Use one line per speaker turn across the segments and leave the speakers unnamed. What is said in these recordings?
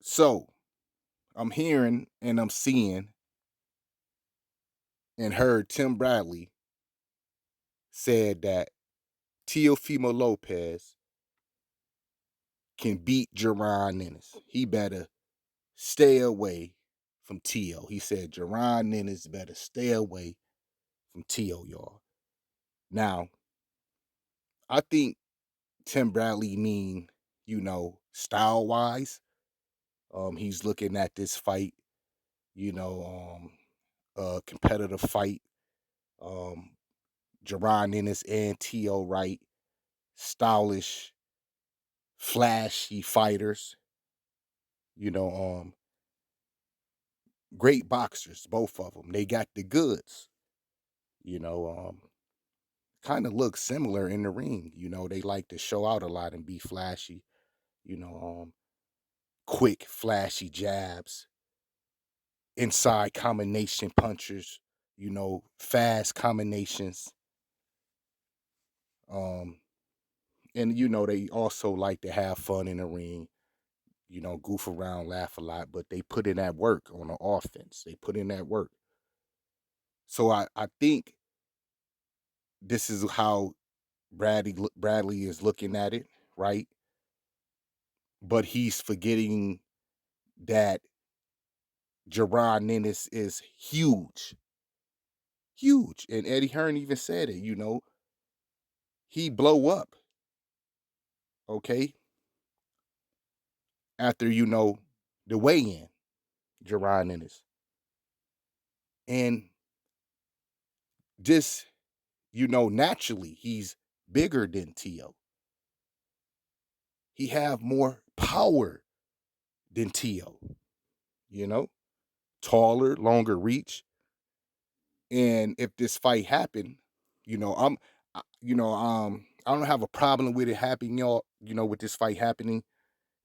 So I'm hearing and I'm seeing and heard Tim Bradley said that Teofimo Lopez can beat Jaron Ennis. He better stay away from Tio. He said Jaron Ennis better stay away from Tio, y'all. Now, I think Tim Bradley mean, style wise. He's looking at this fight, a competitive fight. Um, Jaron Ennis and Tio Wright, stylish, flashy fighters. You know, great boxers, both of them. They got the goods. You know, kind of look similar in the ring. They like to show out a lot and be flashy. You know, quick, flashy jabs, inside combination punchers. Fast combinations. Um, and they also like to have fun in the ring. Goof around, laugh a lot, but they put in that work on the offense. They put in that work. So I think this is how Bradley is looking at it, right? But he's forgetting that Jaron Ennis is huge, huge. And Eddie Hearn even said it, he blow up, okay, after, the weigh-in, Jaron Ennis. And just, naturally, he's bigger than Tio. He have more power than Tio, you know, taller, longer reach. And if this fight happened, I don't have a problem with it happening, y'all, with this fight happening.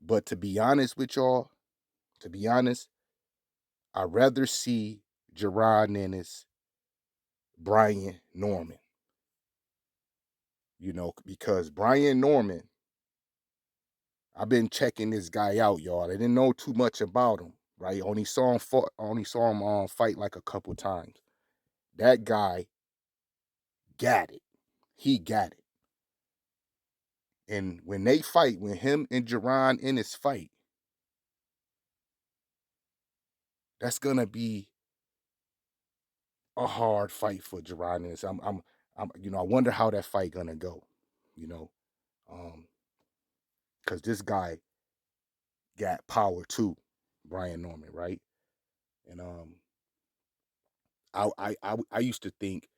But to be honest with y'all, to be honest, I'd rather see Jaron Ennis, Brian Norman, because Brian Norman, I've been checking this guy out, y'all. I didn't know too much about him, right? Only saw him fight like a couple times. That guy got it. He got it. And when they fight, when him and Jaron Ennis fight, that's gonna be a hard fight for Jaron Ennis. I wonder how that fight gonna go. You know, because this guy got power too, Brian Norman, right? And I used to think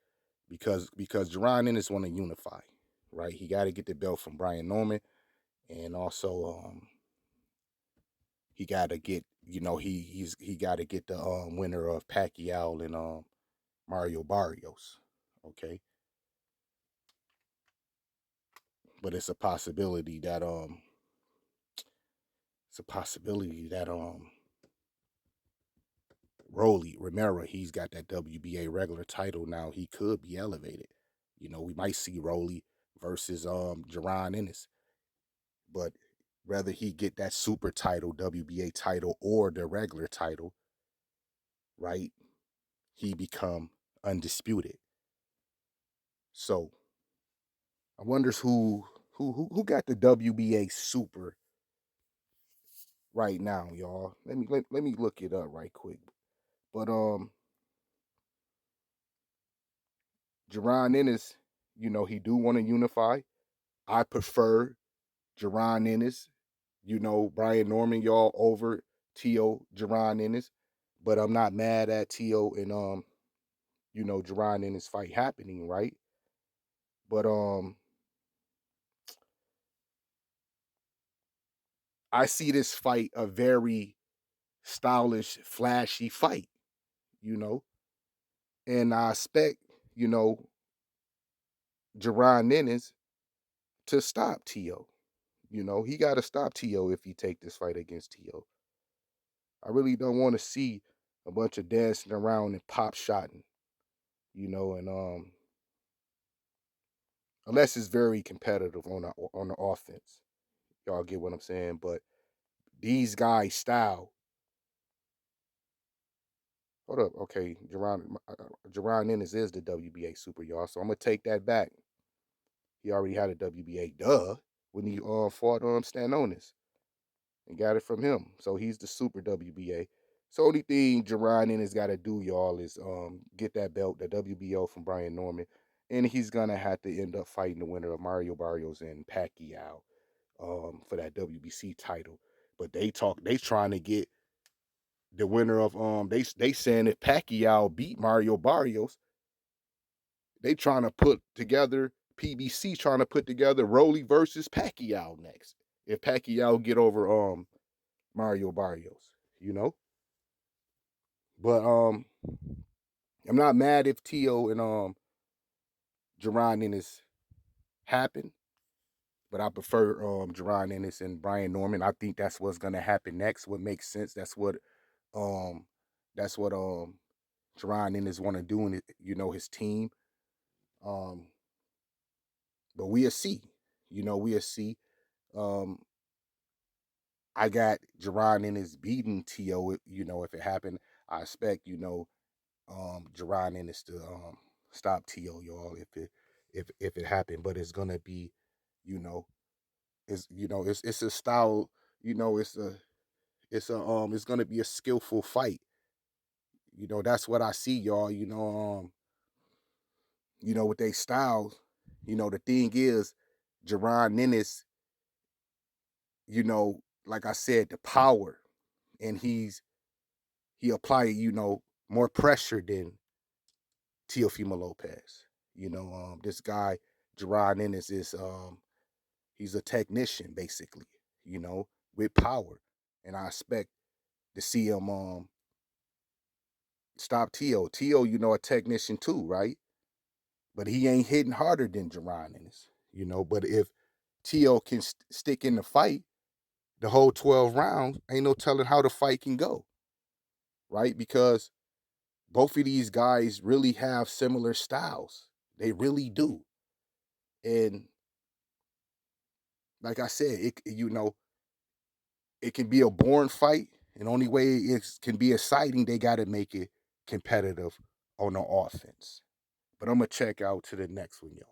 because Jaron Ennis want to unify, right? He got to get the belt from Brian Norman, and also he got to get he got to get the winner of Pacquiao and Mario Barrios, okay? But it's a possibility that Rolly Romero, he's got that WBA regular title now. He could be elevated. We might see Rolly versus Jaron Ennis, but whether he get that super title, WBA title, or the regular title, right? He become undisputed. So I wonders who got the WBA super right now, y'all. Let me look it up right quick. But Jaron Ennis, he do want to unify. I prefer Jaron Ennis, Brian Norman, y'all, over T.O. Jaron Ennis. But I'm not mad at T.O. and Jaron Ennis fight happening, right? But I see this fight a very stylish, flashy fight, you know. And I expect, you know, Jaron Ennis to stop T.O. He got to stop T.O. if he take this fight against T.O. I really don't want to see a bunch of dancing around and pop shotting, and unless it's very competitive on the offense. Y'all get what I'm saying? But these guys' style. Hold up, okay, Jaron Ennis is the WBA super, y'all. So I'm gonna take that back. He already had a WBA, duh, when he fought Stanonis and got it from him. So he's the super WBA. So only thing Jaron Ennis got to do, y'all, is get that belt, the WBO from Brian Norman, and he's gonna have to end up fighting the winner of Mario Barrios and Pacquiao for that WBC title. But they trying to get the winner of they saying if Pacquiao beat Mario Barrios, they trying to put together PBC trying to put together Rolly versus Pacquiao next. If Pacquiao get over Mario Barrios, you know. But I'm not mad if Tio and Jaron Ennis happen, but I prefer Jaron Ennis and Brian Norman. I think that's what's gonna happen next. What makes sense. Um that's what Jaron Ennis want to do in it, his team. Um, but we'll see. We'll see. Um, I got Jaron Ennis beating T.O. If it happened, I expect Jaron Ennis to stop T.O. y'all if it happened. But it's gonna be, you know, it's a style. It's gonna be a skillful fight. That's what I see, y'all. With their styles. The thing is, Jaron Ennis, like I said, the power, and he applied, more pressure than Teofimo Lopez. This guy, Jaron Ennis, is he's a technician basically, with power, and I expect to see him stop Tio. Tio, a technician too, right? But he ain't hitting harder than Jaron Ennis, But if Tio can stick in the fight the whole 12 rounds, ain't no telling how the fight can go, right? Because both of these guys really have similar styles. They really do. And like I said, it can be a boring fight. And the only way it can be exciting, they got to make it competitive on the offense. But I'm going to check out to the next one, y'all.